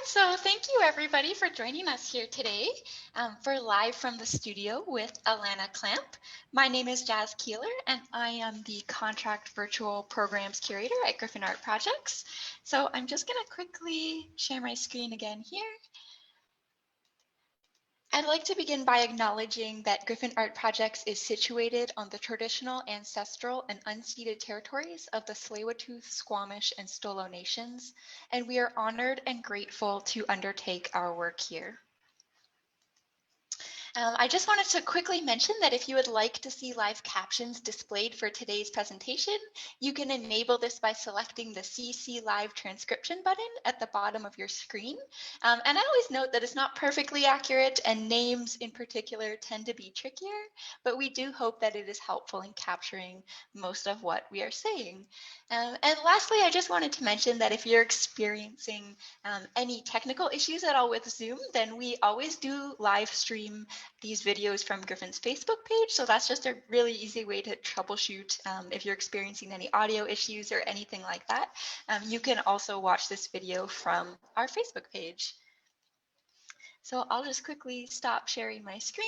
so thank you everybody for joining us here today for Live from the Studio with Alannah Clamp. My name is Jazz Keeler and I am the Contract Virtual Programs Curator at Griffin Art Projects. So I'm just going to quickly share my screen again here. I'd like to begin by acknowledging that Griffin Art Projects is situated on the traditional, ancestral, and unceded territories of the Tsleil-Waututh, Squamish, and Stolo nations, and we are honored and grateful to undertake our work here. I just wanted to quickly mention that if you would like to see live captions displayed for today's presentation, you can enable this by selecting the CC Live transcription button at the bottom of your screen. And I always note that it's not perfectly accurate and names in particular tend to be trickier, but we do hope that it is helpful in capturing most of what we are saying. And lastly, I just wanted to mention that if you're experiencing any technical issues at all with Zoom, then we always do live stream these videos from Griffin's Facebook page. So that's just a really easy way to troubleshoot if you're experiencing any audio issues or anything like that. You can also watch this video from our Facebook page. So I'll just quickly stop sharing my screen.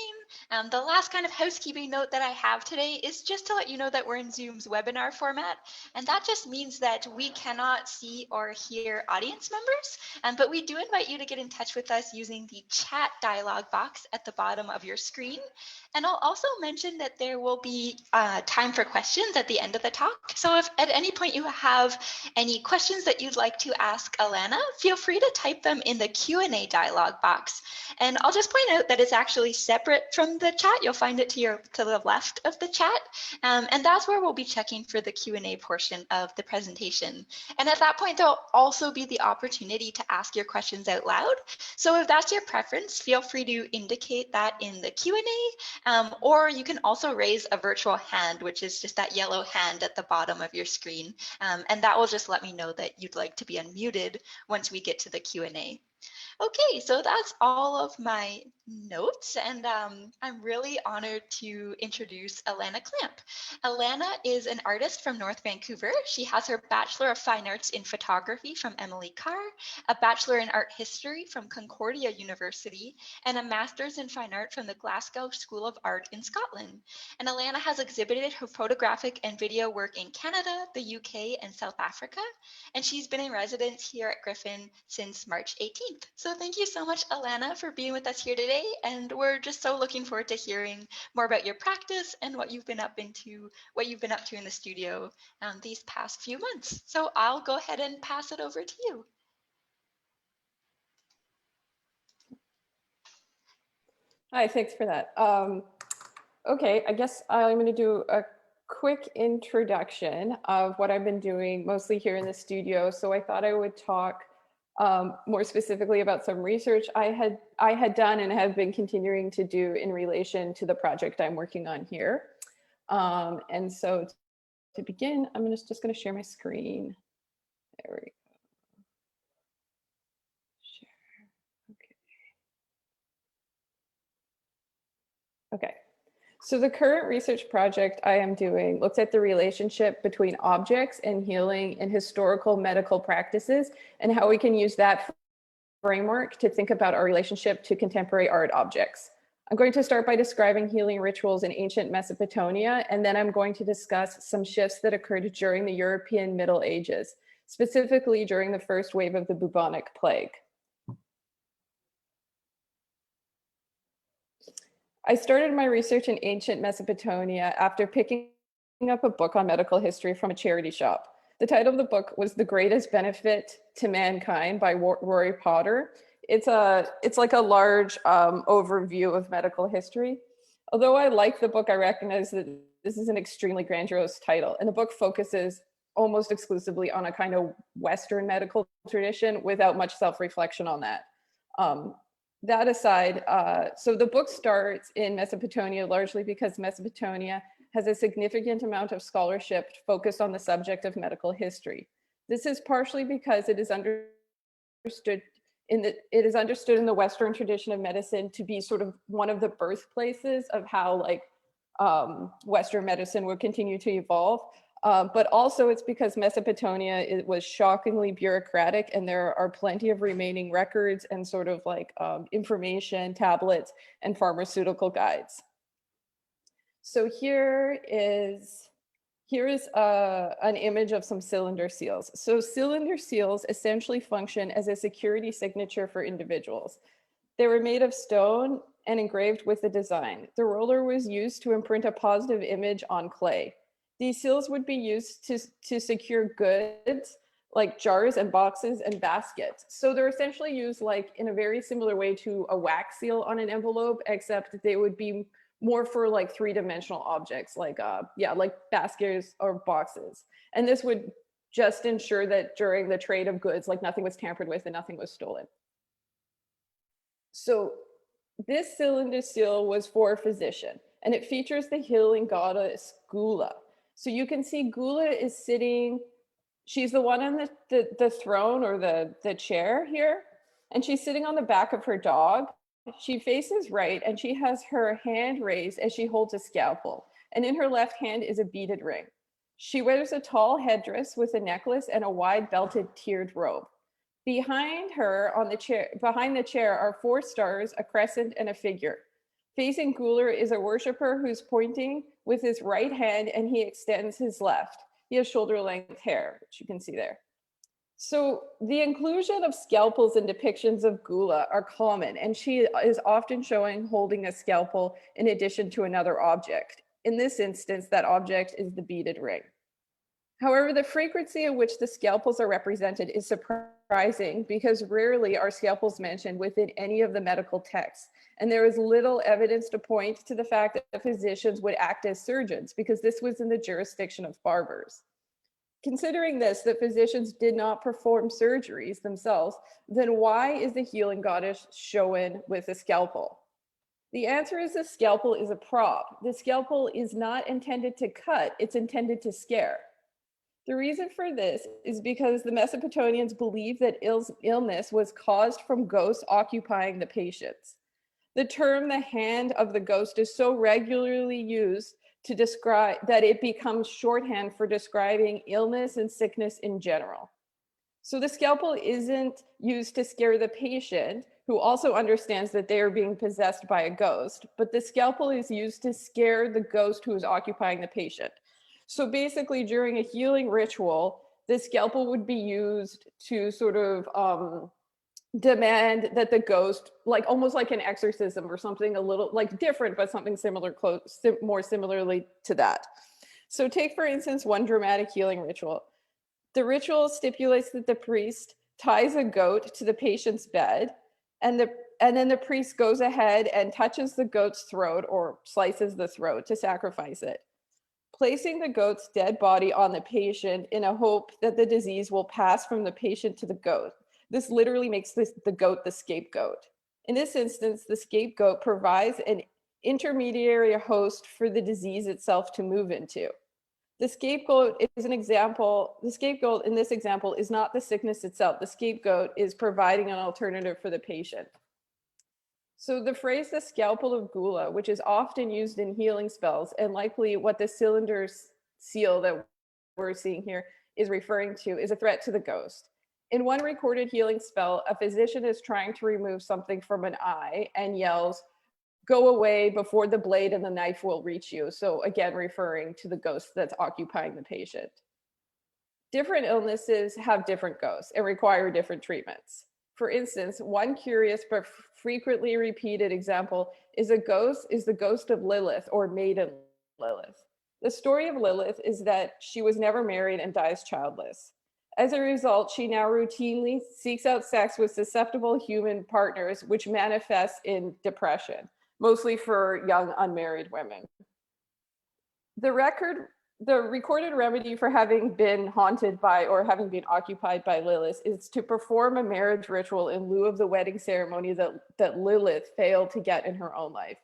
The last kind of housekeeping note that I have today is just to let you know that we're in Zoom's webinar format. And that just means that we cannot see or hear audience members, but we do invite you to get in touch with us using the chat dialog box at the bottom of your screen. And I'll also mention that there will be time for questions at the end of the talk. So if at any point you have any questions that you'd like to ask Alannah, feel free to type them in the Q&A dialog box. And I'll just point out that it's actually separate from the chat. You'll find it to the left of the chat. And that's where we'll be checking for the Q&A portion of the presentation. And at that point, there'll also be the opportunity to ask your questions out loud. So if that's your preference, feel free to indicate that in the Q&A, or you can also raise a virtual hand, which is just that yellow hand at the bottom of your screen. And that will just let me know that you'd like to be unmuted once we get to the Q&A. Okay, so that's all of my notes, and I'm really honored to introduce Alannah Clamp. Alannah is an artist from North Vancouver. She has her Bachelor of Fine Arts in Photography from Emily Carr, a Bachelor in Art History from Concordia University, and a Master's in Fine Art from the Glasgow School of Art in Scotland. And Alannah has exhibited her photographic and video work in Canada, the UK, and South Africa, and she's been in residence here at Griffin since March 18th. So thank you so much, Alannah, for being with us here today. And we're just so looking forward to hearing more about your practice and what you've been up to in the studio these past few months. So I'll go ahead and pass it over to you. Hi, thanks for that. Okay, I guess I'm going to do a quick introduction of what I've been doing mostly here in the studio. So I thought I would talk more specifically about some research I had done and have been continuing to do in relation to the project I'm working on here. And so to begin, I'm just going to share my screen. There we go. Share. Okay. So the current research project I am doing looks at the relationship between objects and healing in historical medical practices and how we can use that framework to think about our relationship to contemporary art objects. I'm going to start by describing healing rituals in ancient Mesopotamia, and then I'm going to discuss some shifts that occurred during the European Middle Ages, specifically during the first wave of the bubonic plague. I started my research in ancient Mesopotamia after picking up a book on medical history from a charity shop. The title of the book was The Greatest Benefit to Mankind by Rory Potter. It's like a large overview of medical history. Although I like the book, I recognize that this is an extremely grandiose title, and the book focuses almost exclusively on a kind of Western medical tradition without much self-reflection on that. That aside, so the book starts in Mesopotamia largely because Mesopotamia has a significant amount of scholarship focused on the subject of medical history. This is partially because it is understood in the Western tradition of medicine to be sort of one of the birthplaces of how Western medicine would continue to evolve. But also it's because Mesopotamia, it was shockingly bureaucratic, and there are plenty of remaining records and sort of like information, tablets, and pharmaceutical guides. So here is an image of some cylinder seals. So cylinder seals essentially function as a security signature for individuals. They were made of stone and engraved with the design. The roller was used to imprint a positive image on clay. These seals would be used to secure goods like jars and boxes and baskets. So they're essentially used like in a very similar way to a wax seal on an envelope, except they would be more for like three-dimensional objects like like baskets or boxes. And this would just ensure that during the trade of goods, like nothing was tampered with and nothing was stolen. So this cylinder seal was for a physician, and it features the healing goddess Gula. So you can see Gula is sitting, she's the one on the throne or the chair here, and she's sitting on the back of her dog. She faces right, and she has her hand raised as she holds a scalpel, and in her left hand is a beaded ring. She wears a tall headdress with a necklace and a wide belted tiered robe. Behind her on the chair, behind the chair are 4 stars, a crescent, and a figure. Facing Guler is a worshiper who's pointing with his right hand, and he extends his left. He has shoulder-length hair, which you can see there. So the inclusion of scalpels in depictions of Gula are common, and she is often showing holding a scalpel in addition to another object. In this instance, that object is the beaded ring. However, the frequency at which the scalpels are represented is surprising because rarely are scalpels mentioned within any of the medical texts. And there is little evidence to point to the fact that physicians would act as surgeons because this was in the jurisdiction of barbers. Considering this, that physicians did not perform surgeries themselves, then why is the healing goddess shown with a scalpel? The answer is the scalpel is a prop. The scalpel is not intended to cut, it's intended to scare. The reason for this is because the Mesopotamians believed that illness was caused from ghosts occupying the patients. The term the hand of the ghost is so regularly used to describe that it becomes shorthand for describing illness and sickness in general. So the scalpel isn't used to scare the patient, who also understands that they are being possessed by a ghost, but the scalpel is used to scare the ghost who is occupying the patient. So basically, during a healing ritual, the scalpel would be used to sort of demand that the ghost, like almost like an exorcism or something a little like different, but something similar, more similarly to that. So take, for instance, one dramatic healing ritual. The ritual stipulates that the priest ties a goat to the patient's bed, and then the priest goes ahead and touches the goat's throat or slices the throat to sacrifice it, placing the goat's dead body on the patient in a hope that the disease will pass from the patient to the goat. This literally makes the goat the scapegoat. In this instance, the scapegoat provides an intermediary host for the disease itself to move into. The scapegoat is an example. The scapegoat in this example is not the sickness itself. The scapegoat is providing an alternative for the patient. So the phrase the scalpel of Gula, which is often used in healing spells, and likely what the cylinder seal that we're seeing here is referring to, is a threat to the ghost. In one recorded healing spell, a physician is trying to remove something from an eye and yells, "Go away before the blade and the knife will reach you." So again, referring to the ghost that's occupying the patient. Different illnesses have different ghosts and require different treatments. For instance, one curious but frequently repeated example is the ghost of Lilith, or Maiden Lilith. The story of Lilith is that she was never married and dies childless. As a result, she now routinely seeks out sex with susceptible human partners, which manifests in depression, mostly for young unmarried women. The recorded remedy for having been haunted by or having been occupied by Lilith is to perform a marriage ritual in lieu of the wedding ceremony that Lilith failed to get in her own life.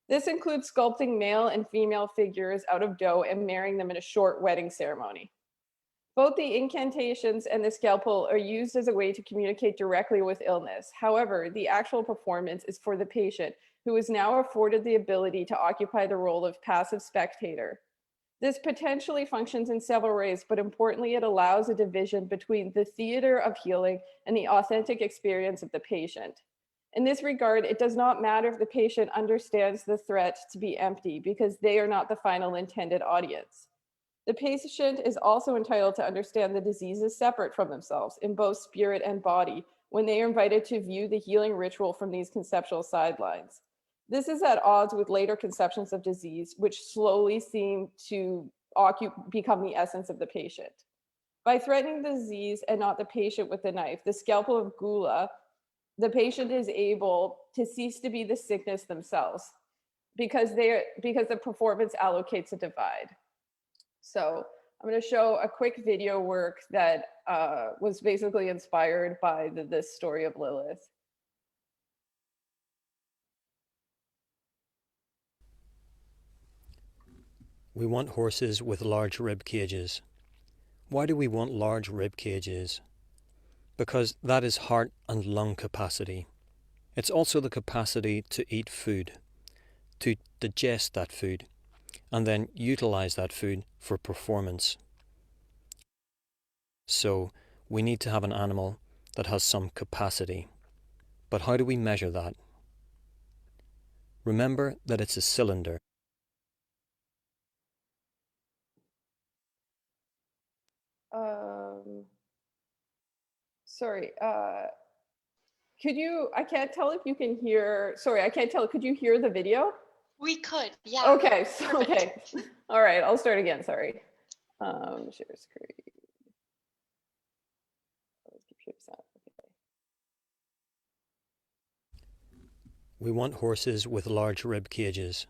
This includes sculpting male and female figures out of dough and marrying them in a short wedding ceremony. Both the incantations and the scalpel are used as a way to communicate directly with illness. However, the actual performance is for the patient, who is now afforded the ability to occupy the role of passive spectator. This potentially functions in several ways, but importantly, it allows a division between the theater of healing and the authentic experience of the patient. In this regard, it does not matter if the patient understands the threat to be empty because they are not the final intended audience. The patient is also entitled to understand the disease is separate from themselves in both spirit and body when they are invited to view the healing ritual from these conceptual sidelines. This is at odds with later conceptions of disease, which slowly seem to become the essence of the patient. By threatening the disease and not the patient with the knife, the scalpel of Gula, the patient is able to cease to be the sickness themselves because the performance allocates a divide. So I'm going to show a quick video work that was basically inspired by this story of Lilith. We want horses with large rib cages. Why do we want large rib cages? Because that is heart and lung capacity. It's also the capacity to eat food, to digest that food, and then utilize that food for performance. So we need to have an animal that has some capacity. But how do we measure that? Remember that it's a cylinder. Sorry, I can't tell if you can hear, sorry, I can't tell, could you hear the video? We could, yeah. Okay, okay. All right, I'll start again, sorry. Share screen. We want horses with large rib cages.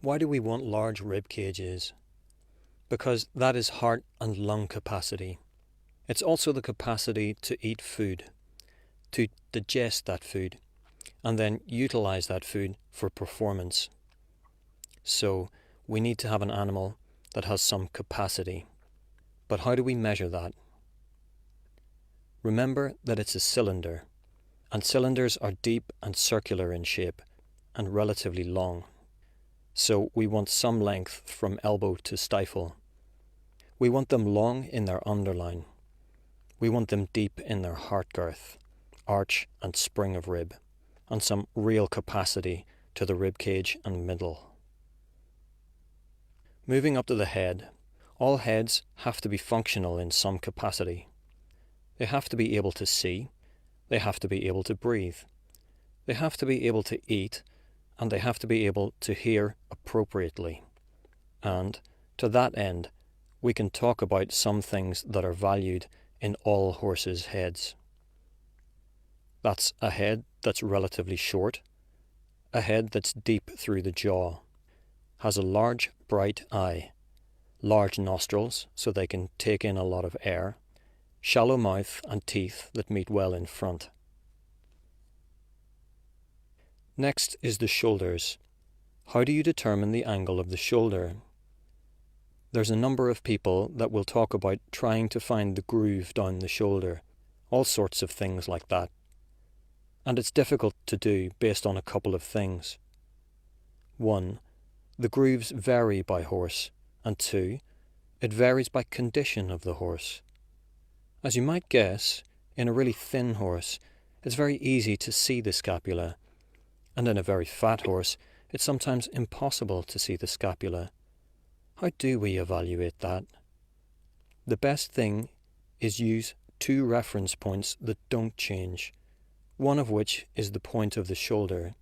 Why do we want large rib cages? Because that is heart and lung capacity. It's also the capacity to eat food, to digest that food, and then utilize that food for performance. So we need to have an animal that has some capacity. But how do we measure that? Remember that it's a cylinder, and cylinders are deep and circular in shape and relatively long. So we want some length from elbow to stifle. We want them long in their underline. We want them deep in their heart girth, arch and spring of rib, and some real capacity to the rib cage and middle. Moving up to the head, all heads have to be functional in some capacity. They have to be able to see, they have to be able to breathe, they have to be able to eat, and they have to be able to hear appropriately. And to that end, we can talk about some things that are valued in all horses' heads. That's a head that's relatively short, a head that's deep through the jaw, has a large bright eye, large nostrils so they can take in a lot of air, shallow mouth and teeth that meet well in front. Next is the shoulders. How do you determine the angle of the shoulder? There's a number of people that will talk about trying to find the groove down the shoulder, all sorts of things like that. And it's difficult to do based on a couple of things. 1, the grooves vary by horse, and 2, it varies by condition of the horse. As you might guess, in a really thin horse, it's very easy to see the scapula, and in a very fat horse, it's sometimes impossible to see the scapula. How do we evaluate that? The best thing is use 2 reference points that don't change, one of which is the point of the shoulder.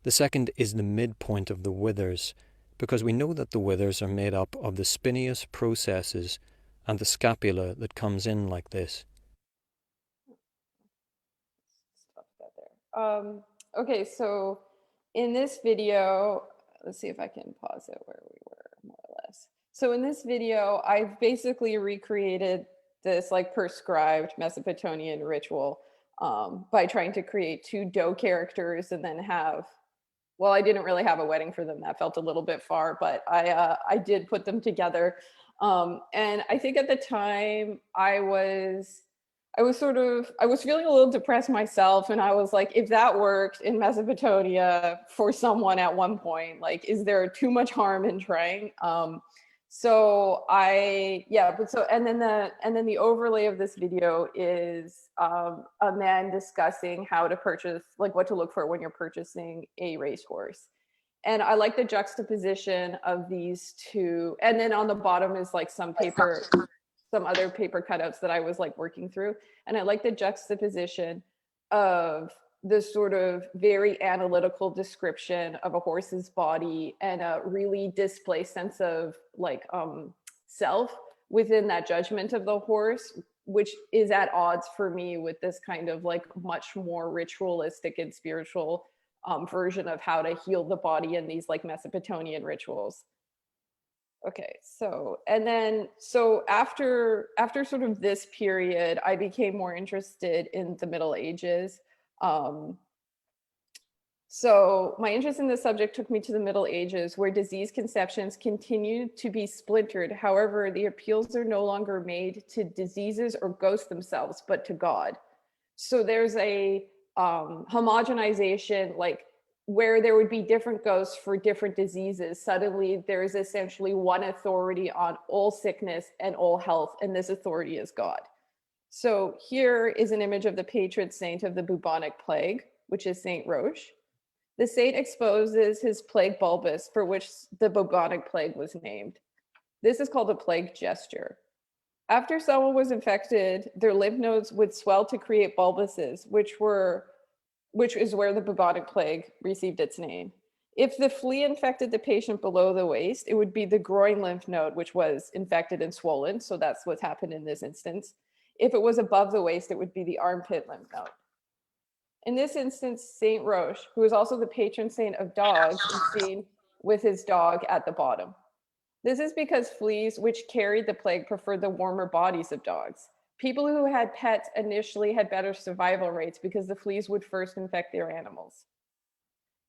The second is the midpoint of the withers, because we know that the withers are made up of the spineous processes and the scapula that comes in like this. Stop that there. Okay, so in this video, let's see if I can pause it where we were, more or less. So in this video, I've basically recreated this like prescribed Mesopotamian ritual by trying to create 2 doe characters and then have, well, I didn't really have a wedding for them. That felt a little bit far, but I did put them together. And I think at the time I was feeling a little depressed myself. And I was like, if that worked in Mesopotamia for someone at one point, like, is there too much harm in trying? So and then the overlay of this video is a man discussing how to purchase, like what to look for when you're purchasing a racehorse. And I like the juxtaposition of these two. And then on the bottom is like some other paper cutouts that I was like working through. And I like the juxtaposition of the sort of very analytical description of a horse's body and a really displaced sense of like self within that judgment of the horse, which is at odds for me with this kind of like much more ritualistic and spiritual version of how to heal the body in these like Mesopotamian rituals. Okay, so after sort of this period, I became more interested in the Middle Ages. So my interest in this subject took me to the Middle Ages, where disease conceptions continued to be splintered. However, the appeals are no longer made to diseases or ghosts themselves, but to God. So there's a homogenization, like where there would be different ghosts for different diseases. Suddenly there is essentially one authority on all sickness and all health, and this authority is God. So here is an image of the patron saint of the bubonic plague, which is Saint Roche. The saint exposes his plague bulbus, for which the bubonic plague was named. This is called a plague gesture. After someone was infected, their lymph nodes would swell to create bulbuses, which is where the bubonic plague received its name. If the flea infected the patient below the waist, it would be the groin lymph node, which was infected and swollen. So that's what happened in this instance. If it was above the waist, it would be the armpit lymph node. In this instance, Saint Roche, who is also the patron saint of dogs, is seen with his dog at the bottom. This is because fleas which carried the plague preferred the warmer bodies of dogs. People who had pets initially had better survival rates because the fleas would first infect their animals.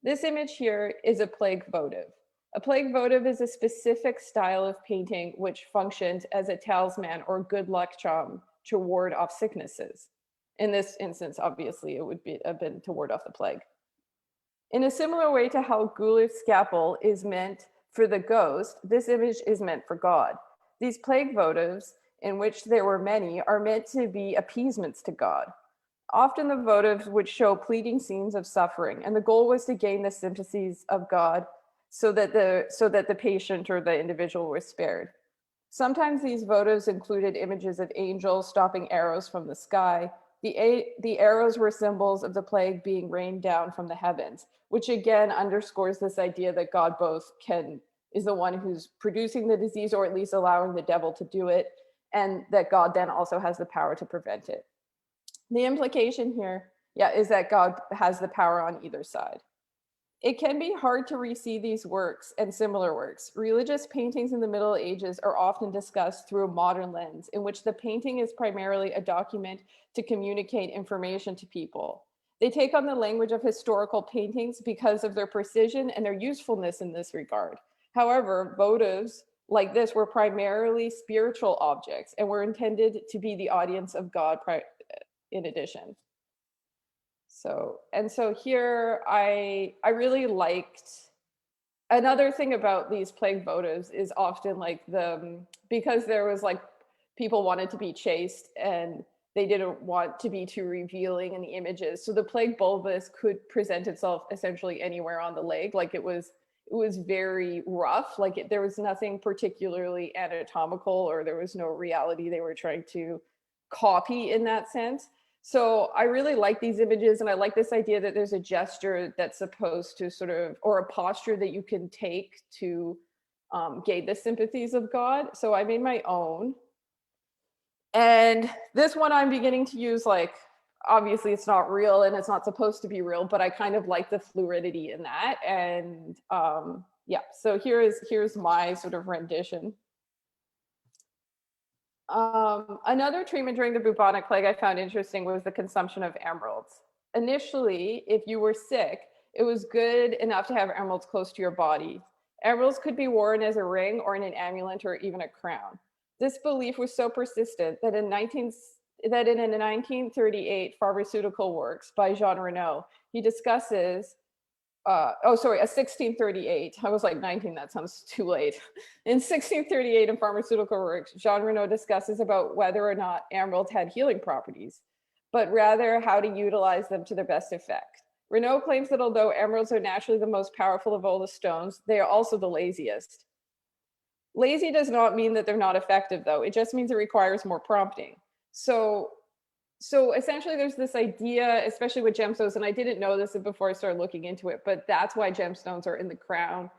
This image here is a plague votive. A plague votive is a specific style of painting which functions as a talisman or good luck charm to ward off sicknesses. In this instance, obviously, it would have been to ward off the plague. In a similar way to how Gulliver's scalpel is meant for the ghost, this image is meant for God. These plague votives, in which there were many, are meant to be appeasements to God. Often the votives would show pleading scenes of suffering, and the goal was to gain the sympathies of God so that the patient or the individual was spared. Sometimes these votives included images of angels stopping arrows from the sky. The arrows were symbols of the plague being rained down from the heavens, which again underscores this idea that God both is the one who's producing the disease, or at least allowing the devil to do it, and that God then also has the power to prevent it. The implication here, is that God has the power on either side. It can be hard to re-see these works and similar works. Religious paintings in the Middle Ages are often discussed through a modern lens, in which the painting is primarily a document to communicate information to people. They take on the language of historical paintings because of their precision and their usefulness in this regard. However, votives like this were primarily spiritual objects and were intended to be the audience of God in addition. So here I really liked, another thing about these plague votives is often like because there was like, people wanted to be chaste and they didn't want to be too revealing in the images. So the plague bulbus could present itself essentially anywhere on the leg. Like it was very rough. Like there was nothing particularly anatomical, or there was no reality they were trying to copy in that sense. So I really like these images, and I like this idea that there's a gesture that's supposed to sort of, or a posture that you can take to gain the sympathies of God. So I made my own. And this one I'm beginning to use, like, obviously it's not real and it's not supposed to be real, but I kind of like the fluidity in that. And so here's my sort of rendition. Another treatment during the bubonic plague I found interesting was the consumption of emeralds. Initially, if you were sick, it was good enough to have emeralds close to your body. Emeralds could be worn as a ring or in an amulet or even a crown. This belief was so persistent that in 1938 pharmaceutical works by Jean Renaud, he discusses 1638. I was like 19, that sounds too late. In 1638, in Pharmaceutical Works, Jean Renaud discusses about whether or not emeralds had healing properties, but rather how to utilize them to their best effect. Renaud claims that although emeralds are naturally the most powerful of all the stones, they are also the laziest. Lazy does not mean that they're not effective, though. It just means it requires more prompting. So essentially there's this idea, especially with gemstones, and I didn't know this before I started looking into it, but that's why gemstones are in the crown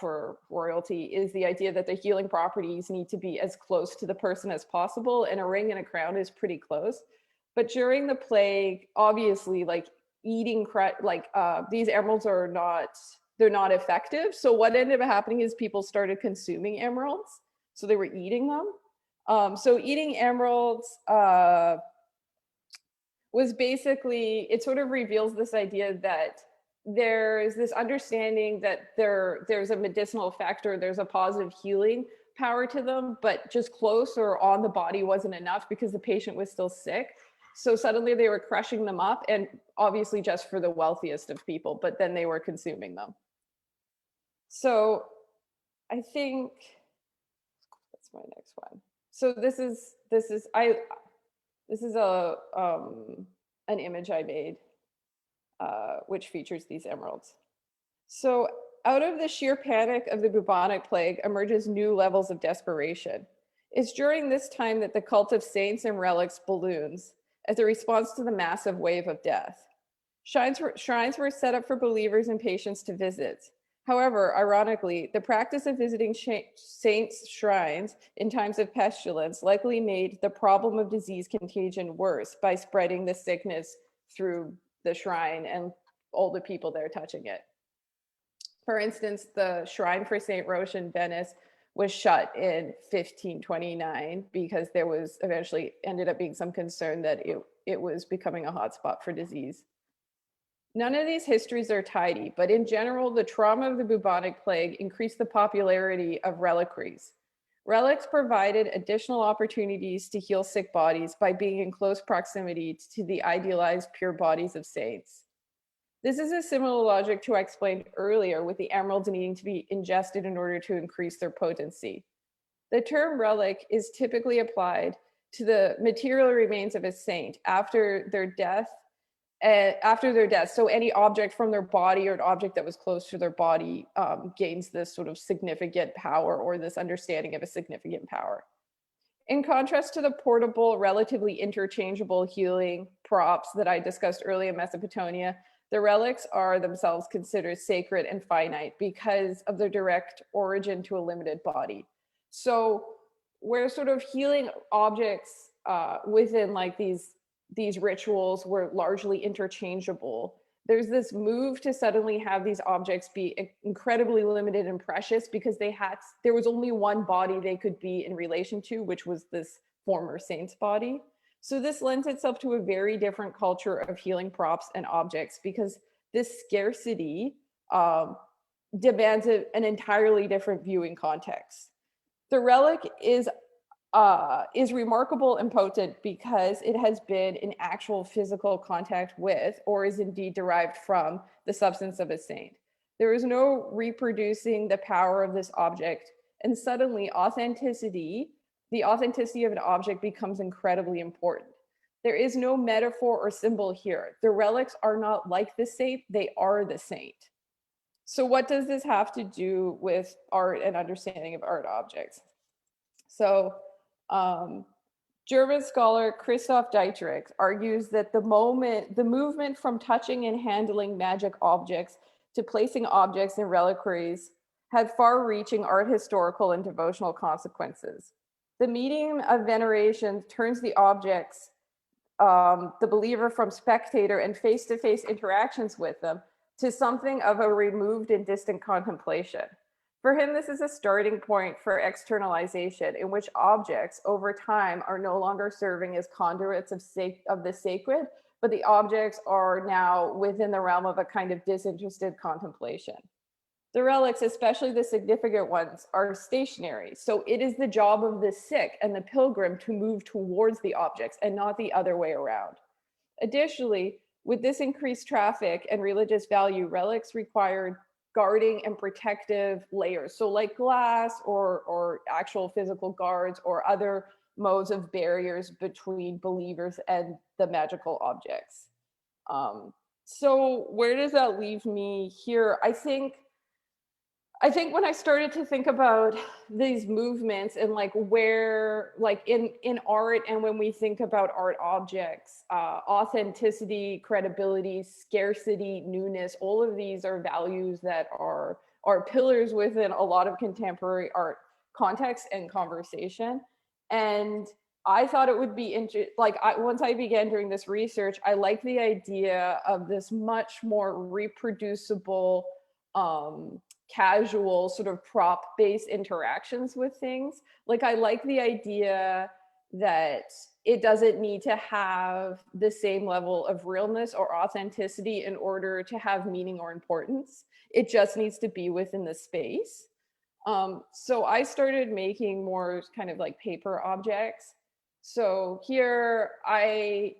for royalty, is the idea that the healing properties need to be as close to the person as possible, and a ring and a crown is pretty close. But during the plague, obviously, like eating, these emeralds are they're not effective. So what ended up happening is people started consuming emeralds. So they were eating them. So eating emeralds was basically, it sort of reveals this idea that there's this understanding that there's a medicinal effect or there's a positive healing power to them, but just close or on the body wasn't enough because the patient was still sick. So suddenly they were crushing them up, and obviously just for the wealthiest of people, but then they were consuming them. So I think that's my next one. So this is an image I made, which features these emeralds. So out of the sheer panic of the bubonic plague emerges new levels of desperation. It's during this time that the cult of saints and relics balloons as a response to the massive wave of death. Shrines were set up for believers and patients to visit. However, ironically, the practice of visiting saints' shrines in times of pestilence likely made the problem of disease contagion worse by spreading the sickness through the shrine and all the people there touching it. For instance, the shrine for Saint Roche in Venice was shut in 1529 because there was eventually ended up being some concern that it was becoming a hotspot for disease. None of these histories are tidy, but in general, the trauma of the bubonic plague increased the popularity of reliquaries. Relics provided additional opportunities to heal sick bodies by being in close proximity to the idealized pure bodies of saints. This is a similar logic to what I explained earlier with the emeralds needing to be ingested in order to increase their potency. The term relic is typically applied to the material remains of a saint after their death. So any object from their body or an object that was close to their body gains this sort of significant power or this understanding of a significant power. In contrast to the portable, relatively interchangeable healing props that I discussed earlier in Mesopotamia, the relics are themselves considered sacred and finite because of their direct origin to a limited body. So where sort of healing objects within like these rituals were largely interchangeable, there's this move to suddenly have these objects be incredibly limited and precious because there was only one body they could be in relation to, which was this former saint's body. So this lends itself to a very different culture of healing props and objects because this scarcity demands an entirely different viewing context. The relic is remarkable and potent because it has been in actual physical contact with, or is indeed derived from, the substance of a saint. There is no reproducing the power of this object, and suddenly the authenticity of an object becomes incredibly important. There is no metaphor or symbol here. The relics are not like the saint, they are the saint. So what does this have to do with art and understanding of art objects? So German scholar Christoph Dietrich argues that the movement from touching and handling magic objects to placing objects in reliquaries had far-reaching art historical and devotional consequences. The medium of veneration turns the objects, the believer, from spectator and face-to-face interactions with them to something of a removed and distant contemplation. For him, this is a starting point for externalization in which objects over time are no longer serving as conduits of the sacred, but the objects are now within the realm of a kind of disinterested contemplation. The relics, especially the significant ones, are stationary. So it is the job of the sick and the pilgrim to move towards the objects and not the other way around. Additionally, With this increased traffic and religious value, relics required guarding and protective layers. So like glass or actual physical guards or other modes of barriers between believers and the magical objects. So where does that leave me here? I think when I started to think about these movements and like where, like in art, and when we think about art objects, authenticity, credibility, scarcity, newness, all of these are values that are pillars within a lot of contemporary art context and conversation. And I thought it would be once I began doing this research, I like the idea of this much more reproducible, casual sort of prop-based interactions with things. Like I like the idea that it doesn't need to have the same level of realness or authenticity in order to have meaning or importance. It just needs to be within the space. So I started making more kind of like paper objects. So here I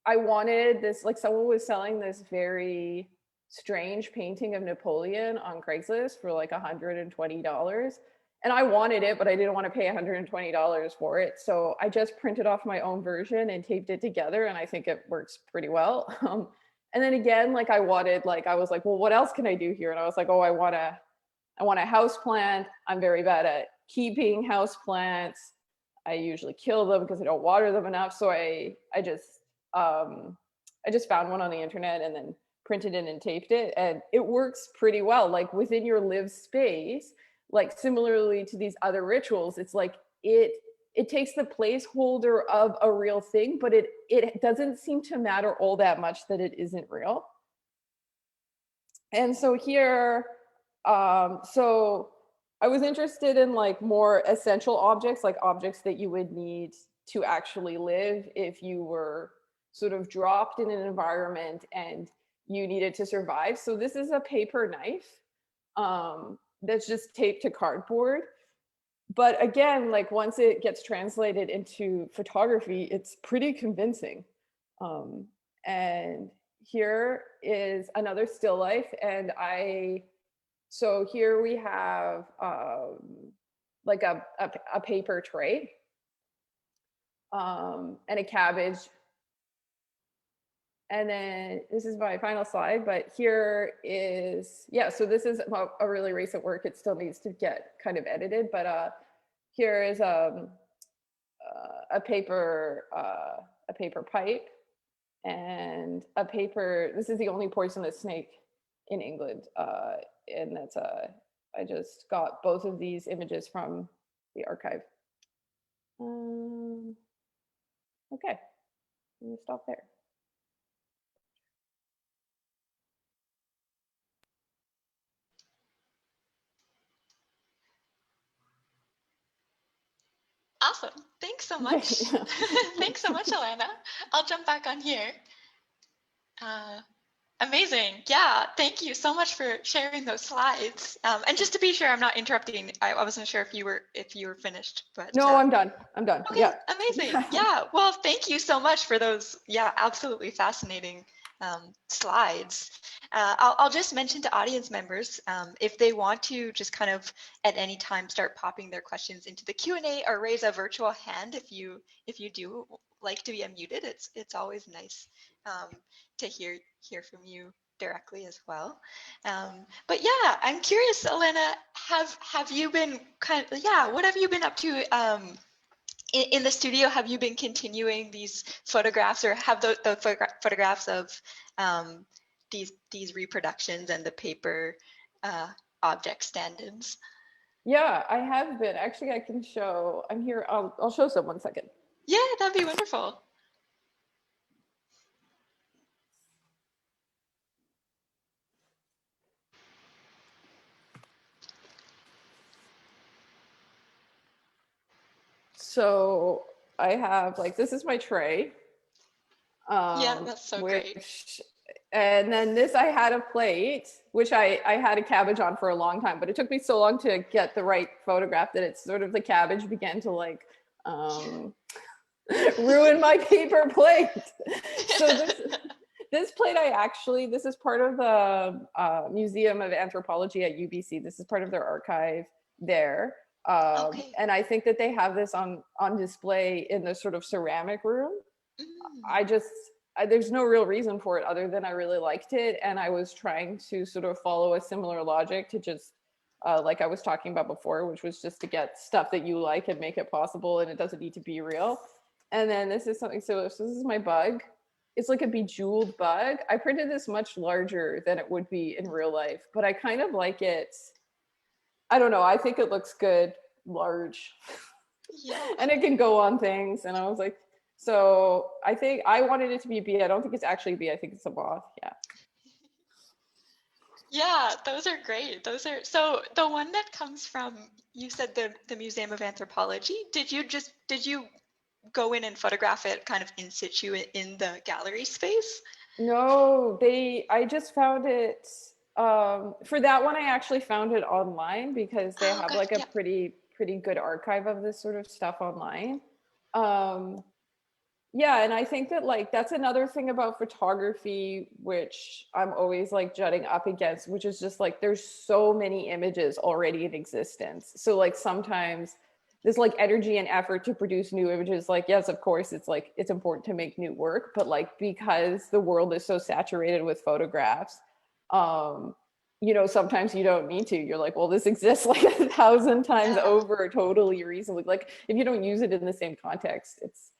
wanted this, like someone was selling this very strange painting of Napoleon on Craigslist for like $120. And I wanted it, but I didn't want to pay $120 for it. So I just printed off my own version and taped it together. And I think it works pretty well. And then again, like I was like, well, what else can I do here? And I was like, oh, I want a house plant. I'm very bad at keeping house plants. I usually kill them because I don't water them enough. So I just found one on the internet and then printed it and taped it, and it works pretty well. Like within your live space, like similarly to these other rituals, it's like it takes the placeholder of a real thing, but it doesn't seem to matter all that much that it isn't real. And so here, so I was interested in like more essential objects, like objects that you would need to actually live if you were sort of dropped in an environment and you needed to survive. So this is a paper knife that's just taped to cardboard. But again, like once it gets translated into photography, it's pretty convincing. And here is another still life. And so here we have like a paper tray and a cabbage. And then this is my final slide, but here is, yeah, so this is a really recent work. It still needs to get kind of edited, but here is a paper pipe and a paper, this is the only poisonous snake in England. And that's, I just got both of these images from the archive. Okay, I'm gonna stop there. Awesome. Thanks so much. Thanks so much, Alannah. I'll jump back on here. Amazing. Yeah, thank you so much for sharing those slides. And just to be sure, I'm not interrupting. I wasn't sure if you were finished, but no, I'm done. Okay, yeah. Amazing. Yeah. Well, thank you so much for those. Yeah, absolutely fascinating slides. I'll just mention to audience members, if they want to just kind of at any time start popping their questions into the Q&A or raise a virtual hand if you do like to be unmuted. It's always nice to hear from you directly as well. But yeah, I'm curious, Elena, have you been what have you been up to in the studio? Have you been continuing these photographs, or have the photographs of these reproductions and the paper object stand-ins? Yeah, I have been. Actually, I can show. I'm here. I'll show some 1 second. Yeah, that'd be wonderful. So I have this is my tray. Yeah, that's so great. And then this, I had a plate, which I had a cabbage on for a long time, but it took me so long to get the right photograph that it's sort of, the cabbage began to ruin my paper plate. This plate this is part of the Museum of Anthropology at UBC. This is part of their archive there. Okay. And I think that they have this on display in the sort of ceramic room. There's no real reason for it other than I really liked it. And I was trying to sort of follow a similar logic to just like I was talking about before, which was just to get stuff that you like and make it possible, and it doesn't need to be real. And then this is something, so this is my bug. It's like a bejeweled bug. I printed this much larger than it would be in real life, but I kind of like it. I don't know, I think it looks good large. Yeah. And it can go on things. And I was like, so I think I wanted it to be a bee. I don't think it's actually a bee. I think it's a moth. Yeah. Yeah, those are great. So the one that comes from, you said the Museum of Anthropology. Did you go in and photograph it kind of in situ in the gallery space? No, I just found it, for that one, I actually found it online because they have like a pretty good archive of this sort of stuff online. Yeah, and I think that like that's another thing about photography which I'm always like jutting up against, which is just like there's so many images already in existence. So like sometimes this like energy and effort to produce new images, like yes, of course it's like it's important to make new work, but like because the world is so saturated with photographs, you know, sometimes you don't need to. You're like, well, this exists like 1,000 times over totally recently. Like if you don't use it in the same context, it's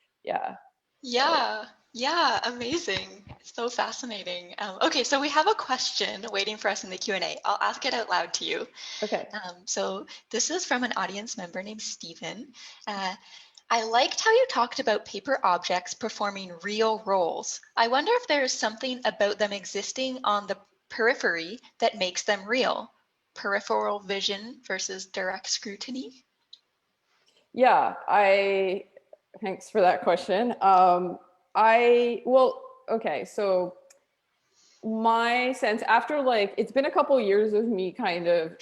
Yeah, amazing. So fascinating. Okay, so we have a question waiting for us in the Q&A. I'll ask it out loud to you. Okay. So this is from an audience member named Stephen. I liked how you talked about paper objects performing real roles. I wonder if there is something about them existing on the periphery that makes them real. Peripheral vision versus direct scrutiny. Yeah, thanks for that question. Okay, so my sense after like, it's been a couple years of me kind of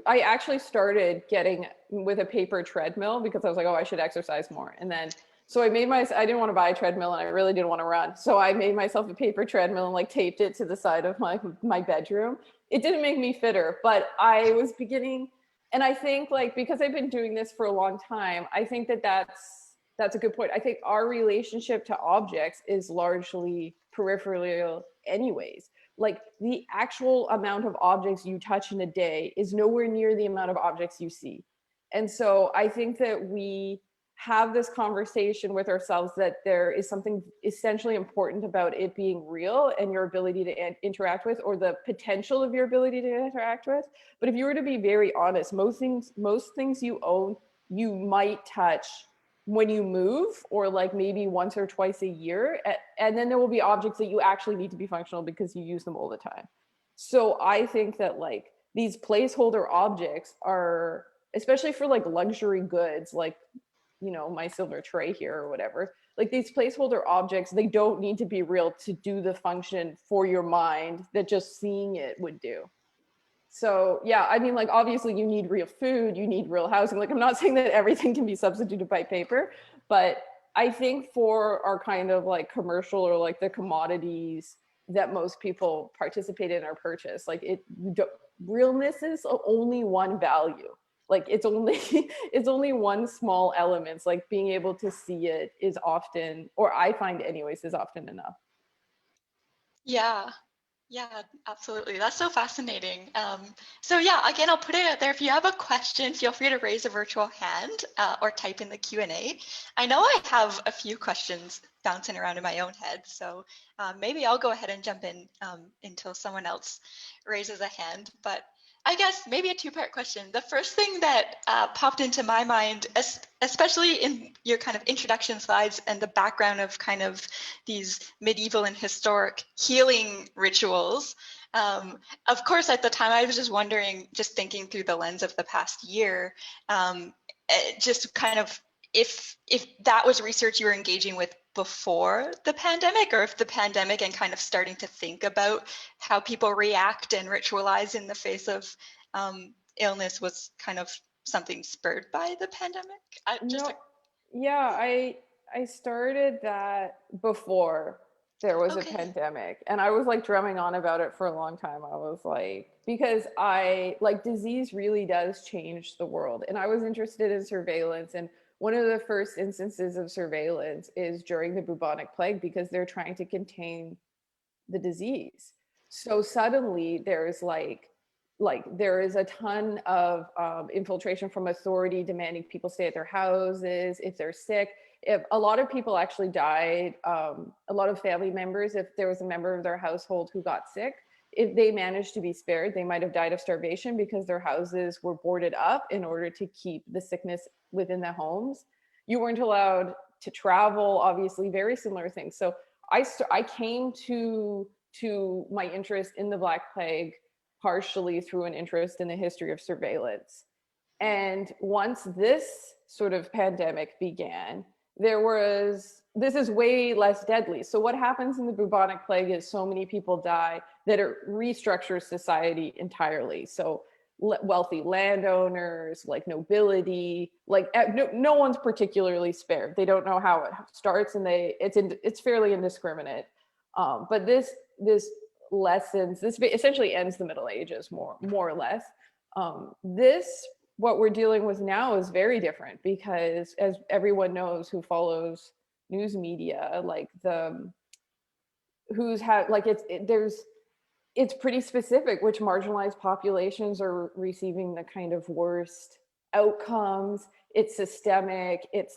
I actually started getting with a paper treadmill because I was like, oh, I should exercise more. And then, so I didn't want to buy a treadmill and I really didn't want to run. So I made myself a paper treadmill and like taped it to the side of my bedroom. It didn't make me fitter, but I was beginning, and I think like, because I've been doing this for a long time, I think that's a good point. I think our relationship to objects is largely peripheral anyways. Like the actual amount of objects you touch in a day is nowhere near the amount of objects you see. And so I think that we have this conversation with ourselves that there is something essentially important about it being real and your ability to interact with, or the potential of your ability to interact with. But if you were to be very honest, most things you own, you might touch when you move, or like maybe once or twice a year. And then there will be objects that you actually need to be functional because you use them all the time. So I think that like these placeholder objects are, especially for like luxury goods, like, you know, my silver tray here or whatever, like these placeholder objects, they don't need to be real to do the function for your mind that just seeing it would do. So yeah, I mean, like obviously you need real food, you need real housing. Like I'm not saying that everything can be substituted by paper, but I think for our kind of like commercial or like the commodities that most people participate in or purchase, like realness is only one value. Like it's only it's only one small element. Like being able to see it is often, or I find anyways, is often enough. Yeah, absolutely. That's so fascinating. So yeah, again, I'll put it out there. If you have a question, feel free to raise a virtual hand or type in the Q&A. I know I have a few questions bouncing around in my own head, so maybe I'll go ahead and jump in until someone else raises a hand. But I guess maybe a two-part question. The first thing that popped into my mind, especially in your kind of introduction slides and the background of kind of these medieval and historic healing rituals, of course, at the time, I was just wondering, just thinking through the lens of the past year, just kind of if that was research you were engaging with before the pandemic, or if the pandemic and kind of starting to think about how people react and ritualize in the face of illness was kind of something spurred by the pandemic. I started that before there was a Okay. pandemic, and I was like drumming on about it for a long time. I was like, because I like disease really does change the world, and I was interested in surveillance. And one of the first instances of surveillance is during the bubonic plague, because they're trying to contain the disease. So suddenly there's like there is a ton of infiltration from authority demanding people stay at their houses if they're sick. If a lot of people actually died, a lot of family members, if there was a member of their household who got sick, if they managed to be spared, they might have died of starvation because their houses were boarded up in order to keep the sickness within the homes. You weren't allowed to travel, obviously, very similar things. So I came to my interest in the Black Plague partially through an interest in the history of surveillance. And once this sort of pandemic began, this is way less deadly. So what happens in the bubonic plague is so many people die that it restructures society entirely. So wealthy landowners, like nobility, like no one's particularly spared. They don't know how it starts, and it's fairly indiscriminate. But this essentially ends the Middle Ages more or less. What we're dealing with now is very different, because as everyone knows who follows news media, like it's pretty specific which marginalized populations are receiving the kind of worst outcomes. It's systemic. It's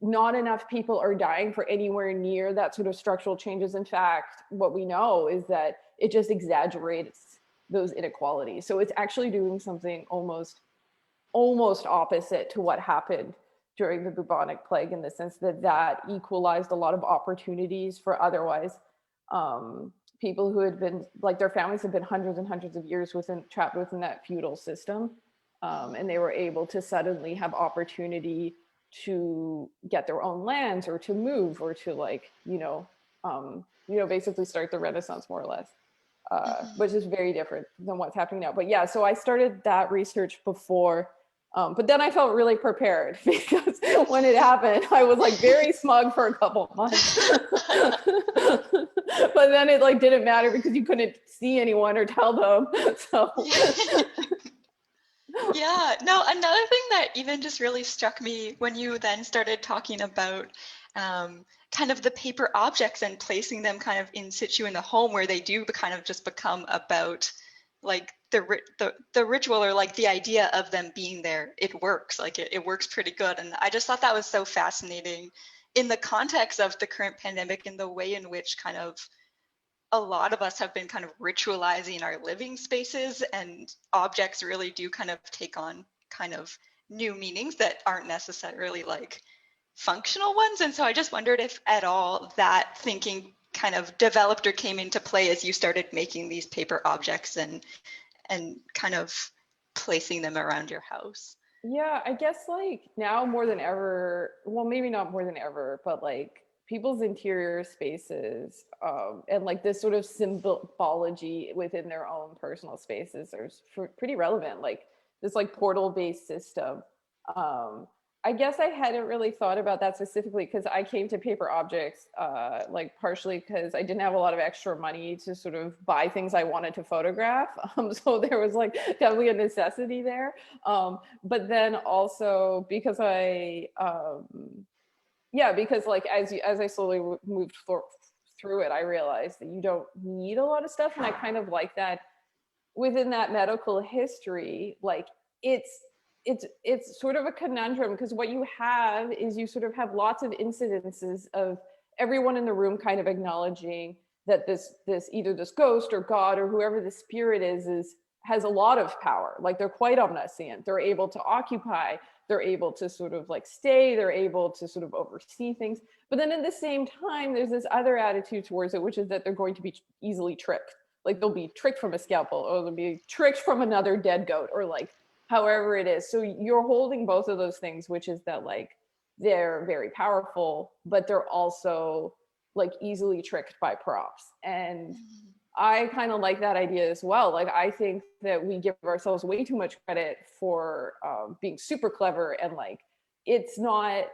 not enough people are dying for anywhere near that sort of structural changes. In fact, what we know is that it just exaggerates those inequalities. So it's actually doing something almost opposite to what happened during the bubonic plague, in the sense that equalized a lot of opportunities for otherwise people who had been, like, their families had been hundreds and hundreds of years trapped within that feudal system, and they were able to suddenly have opportunity to get their own lands, or to move, or to basically start the Renaissance, more or less, which is very different than what's happening now. But yeah, so I started that research before, but then I felt really prepared, because when it happened, I was like very smug for a couple months. But then it didn't matter, because you couldn't see anyone or tell them. So yeah, no, another thing that even just really struck me when you then started talking about kind of the paper objects and placing them kind of in situ in the home, where they do kind of just become about like the ritual, or like the idea of them being there. It works, like it works pretty good. And I just thought that was so fascinating in the context of the current pandemic, in the way in which kind of a lot of us have been kind of ritualizing our living spaces, and objects really do kind of take on kind of new meanings that aren't necessarily like functional ones. And so I just wondered if at all that thinking kind of developed or came into play as you started making these paper objects and kind of placing them around your house. Yeah, I guess like now more than ever, well, maybe not more than ever, but like people's interior spaces, and like this sort of symbology within their own personal spaces are pretty relevant. Like this like portal-based system. I guess I hadn't really thought about that specifically, because I came to paper objects like partially because I didn't have a lot of extra money to sort of buy things I wanted to photograph. So there was like definitely a necessity there. But then also because because like as I slowly moved through it, I realized that you don't need a lot of stuff. And I kind of like that within that medical history, like it's sort of a conundrum, because what you have is you sort of have lots of incidences of everyone in the room kind of acknowledging that this either this ghost or God or whoever the spirit is has a lot of power. Like they're quite omniscient. They're able to occupy, they're able to sort of like stay, they're able to sort of oversee things. But then at the same time, there's this other attitude towards it, which is that they're going to be easily tricked. Like they'll be tricked from a scalpel, or they'll be tricked from another dead goat, or like however it is. So you're holding both of those things, which is that like they're very powerful, but they're also like easily tricked by props. And I kind of like that idea as well. Like I think that we give ourselves way too much credit for being super clever, and like it's not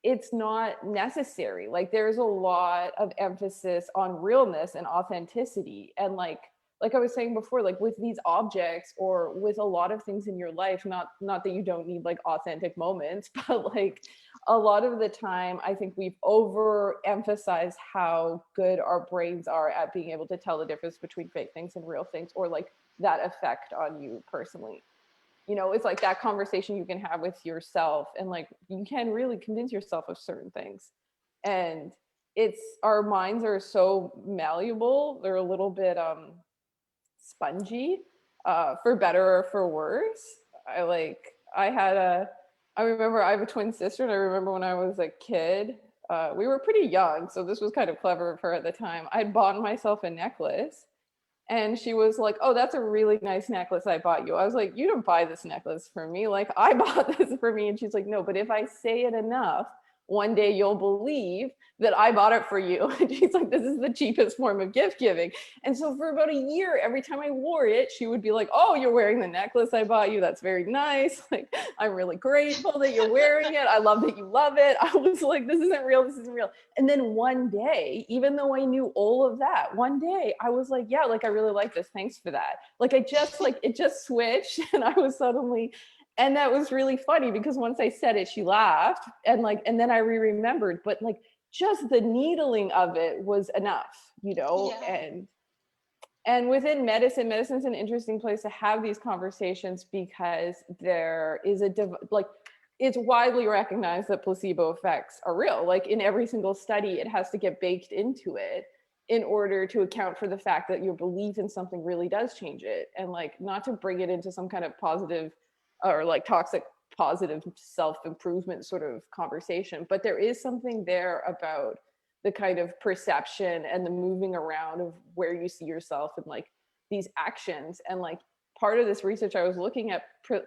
it's not necessary. Like there's a lot of emphasis on realness and authenticity. And like I was saying before, like with these objects or with a lot of things in your life, not that you don't need like authentic moments, but like a lot of the time, I think we've overemphasized how good our brains are at being able to tell the difference between fake things and real things, or like that effect on you personally. You know, it's like that conversation you can have with yourself, and like you can really convince yourself of certain things. And it's, our minds are so malleable, they're a little bit spongy, for better or for worse. I remember I have a twin sister, and I remember when I was a kid, we were pretty young, so this was kind of clever of her at the time. I'd bought myself a necklace, and she was like, "Oh, that's a really nice necklace I bought you." I was like, "You didn't buy this necklace for me. Like, I bought this for me." And she's like, "No, but if I say it enough, one day you'll believe that I bought it for you." And she's like, "This is the cheapest form of gift giving." And so for about a year, every time I wore it, she would be like, "Oh, you're wearing the necklace I bought you. That's very nice. Like, I'm really grateful that you're wearing it. I love that you love it." I was like, "This isn't real. This isn't real." And then one day, even though I knew all of that, one day I was like, "Yeah, like I really like this. Thanks for that." Like it just switched, and I was suddenly, and that was really funny because once I said it, she laughed, and then I remembered, but like just the needling of it was enough, you know. Yeah. And within medicine's an interesting place to have these conversations, because there is like, it's widely recognized that placebo effects are real. Like in every single study, it has to get baked into it in order to account for the fact that your belief in something really does change it. And like, not to bring it into some kind of positive or like toxic positive self-improvement sort of conversation, but there is something there about the kind of perception and the moving around of where you see yourself and like these actions. And like part of this research, I was looking at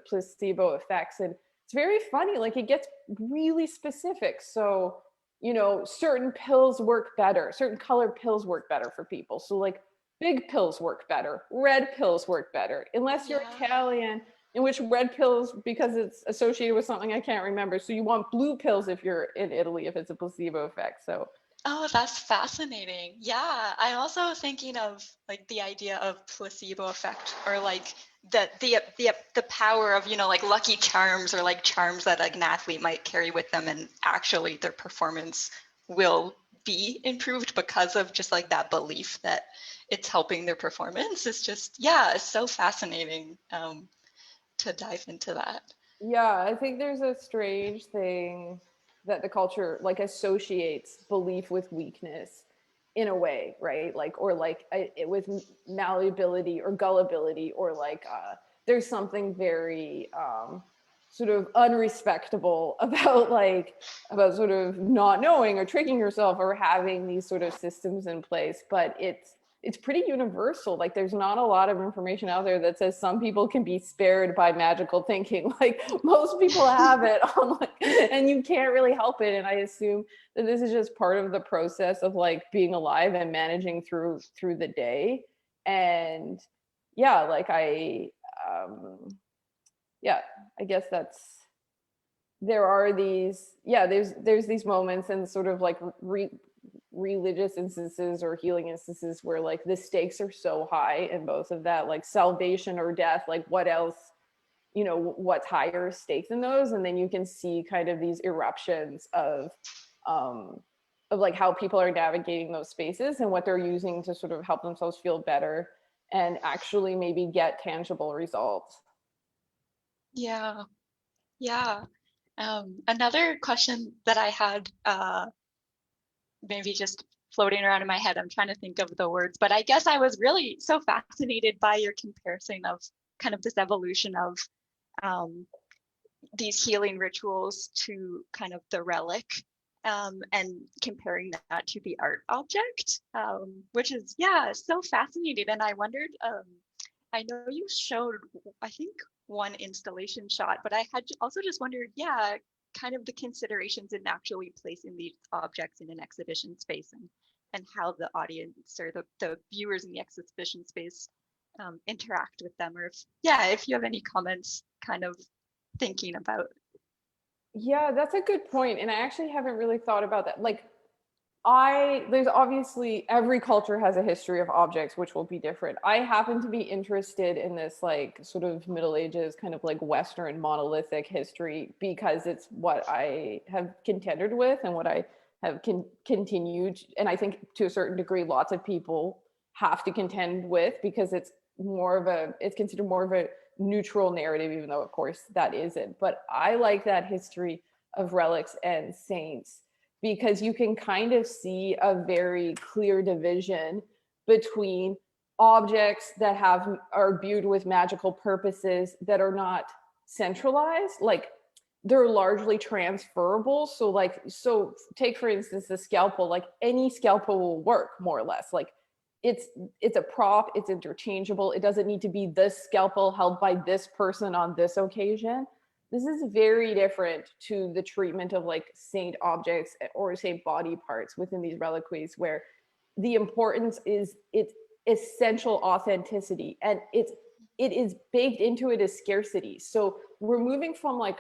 placebo effects, and it's very funny. Like it gets really specific. So, you know, certain pills work better, certain colored pills work better for people. So like big pills work better, red pills work better, unless you're Yeah. Italian, in which red pills, because it's associated with something I can't remember. So you want blue pills if you're in Italy, if it's a placebo effect. So Oh, that's fascinating. Yeah, I'm also thinking of like the idea of placebo effect, or like the power of, you know, like Lucky Charms, or like charms that like an athlete might carry with them, and actually their performance will be improved because of just like that belief that it's helping their performance. It's just, yeah, it's so fascinating to dive into that. yeah, I think there's a strange thing that the culture like associates belief with weakness in a way, right? Like, or like with malleability or gullibility, or like there's something very sort of unrespectable about like, about sort of not knowing or tricking yourself or having these sort of systems in place. But it's pretty universal. Like there's not a lot of information out there that says some people can be spared by magical thinking. Like most people have it on like, and you can't really help it. And I assume that this is just part of the process of like being alive and managing through the day. And yeah, like yeah, I guess that's, there are these, yeah, there's these moments and sort of like religious instances or healing instances where like the stakes are so high in both of that, like salvation or death, like what else, you know, what's higher stake than those. And then you can see kind of these eruptions of like how people are navigating those spaces and what they're using to sort of help themselves feel better and actually maybe get tangible results. Yeah, yeah. Another question that I had, maybe just floating around in my head, I'm trying to think of the words, but I guess I was really so fascinated by your comparison of kind of this evolution of um, these healing rituals to kind of the relic, and comparing that to the art object, which is, yeah, so fascinating. And I wondered, I know you showed, I think, one installation shot, but I had also just wondered, yeah, kind of the considerations in actually placing these objects in an exhibition space, and how the audience or the viewers in the exhibition space interact with them, or if, yeah, if you have any comments kind of thinking about Yeah, that's a good point. And I actually haven't really thought about that. Like, there's obviously every culture has a history of objects, which will be different. I happen to be interested in this, like, sort of Middle Ages, kind of like Western monolithic history, because it's what I have contended with and what I have continued. And I think to a certain degree, lots of people have to contend with, because it's considered more of a neutral narrative, even though, of course, that isn't. But I like that history of relics and saints, because you can kind of see a very clear division between objects that are imbued with magical purposes that are not centralized, like they're largely transferable. So take for instance the scalpel. Like, any scalpel will work, more or less. Like, it's a prop, it's interchangeable, it doesn't need to be this scalpel held by this person on this occasion. This is very different to the treatment of, like, saint objects or saint body parts within these reliquaries, where the importance is its essential authenticity, and it is baked into it as scarcity. So we're moving from, like,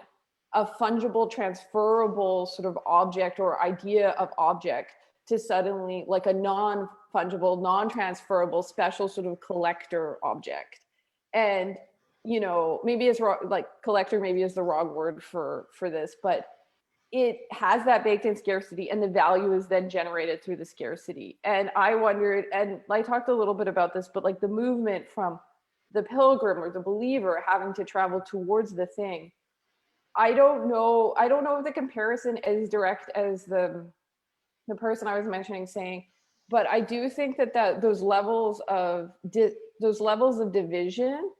a fungible, transferable sort of object or idea of object to suddenly, like, a non-fungible, non-transferable, special sort of collector object. And maybe it's wrong, like, collector maybe is the wrong word for this, but it has that baked in scarcity, and the value is then generated through the scarcity. And I wondered, and I talked a little bit about this, but, like, the movement from the pilgrim or the believer having to travel towards the thing, I don't know if the comparison is direct as the person I was mentioning saying, but I do think that those levels of division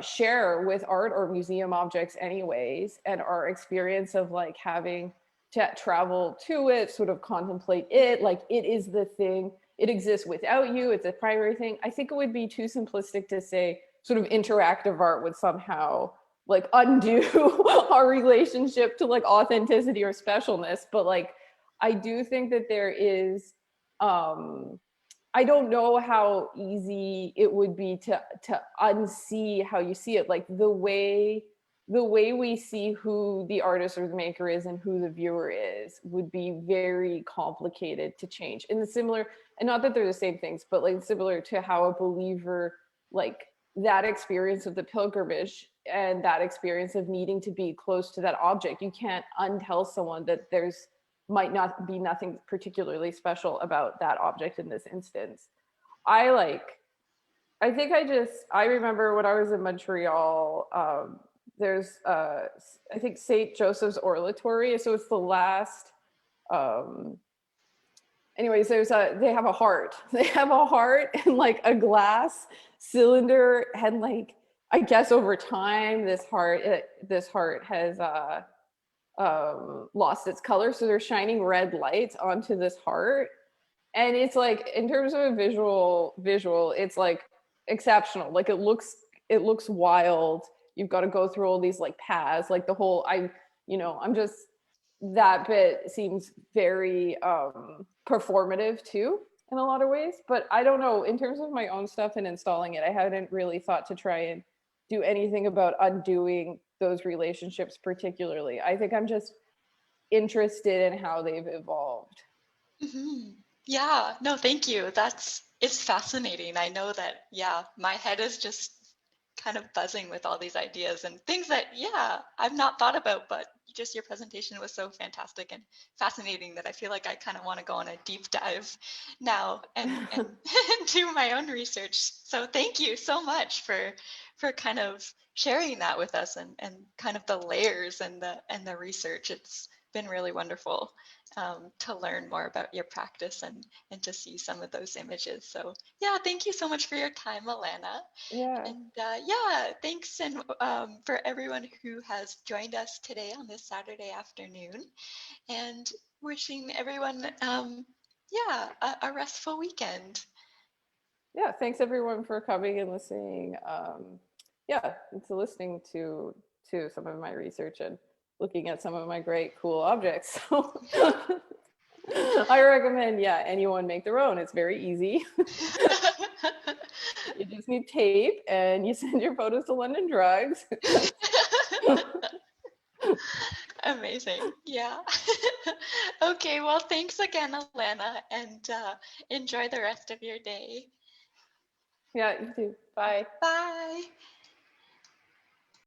share with art or museum objects anyways, and our experience of, like, having to travel to it, sort of contemplate it, like it is the thing, it exists without you, it's a primary thing. I think it would be too simplistic to say sort of interactive art would somehow, like, undo our relationship to, like, authenticity or specialness. But, like, I do think that there is I don't know how easy it would be to unsee how you see it. Like, the way we see who the artist or the maker is and who the viewer is would be very complicated to change. In the similar, and not that they're the same things, but, like, similar to how a believer, like, that experience of the pilgrimage and that experience of needing to be close to that object, you can't untell someone that there's might not be nothing particularly special about that object in this instance. I remember when I was in Montreal, there's I think St. Joseph's Oratory. So it's the last, anyways, they have a heart. They have a heart in, like, a glass cylinder, and, like, I guess over time this heart has lost its color, so they're shining red lights onto this heart, and it's, like, in terms of a visual, it's, like, exceptional. Like, it looks wild. You've got to go through all these, like, paths, like the whole, I'm just, that bit seems very performative too in a lot of ways. But I don't know, in terms of my own stuff and installing it, I hadn't really thought to try and do anything about undoing those relationships particularly. I think I'm just interested in how they've evolved. Mm-hmm. Yeah, no, thank you. It's fascinating. I know that, yeah, my head is just kind of buzzing with all these ideas and things that, yeah, I've not thought about, but just your presentation was so fantastic and fascinating that I feel like I kind of want to go on a deep dive now and do my own research. So thank you so much for kind of sharing that with us and kind of the layers and the research. It's been really wonderful to learn more about your practice and to see some of those images. So yeah, thank you so much for your time, Alannah. Yeah. And yeah, thanks and for everyone who has joined us today on this Saturday afternoon, and wishing everyone a restful weekend. Yeah, thanks everyone for coming and listening. And to listening to some of my research and looking at some of my great cool objects. So I recommend, anyone make their own. It's very easy. You just need tape and you send your photos to London Drugs. Amazing. Yeah. Okay, well, thanks again, Alannah, and enjoy the rest of your day. Yeah, you too. Bye. Bye.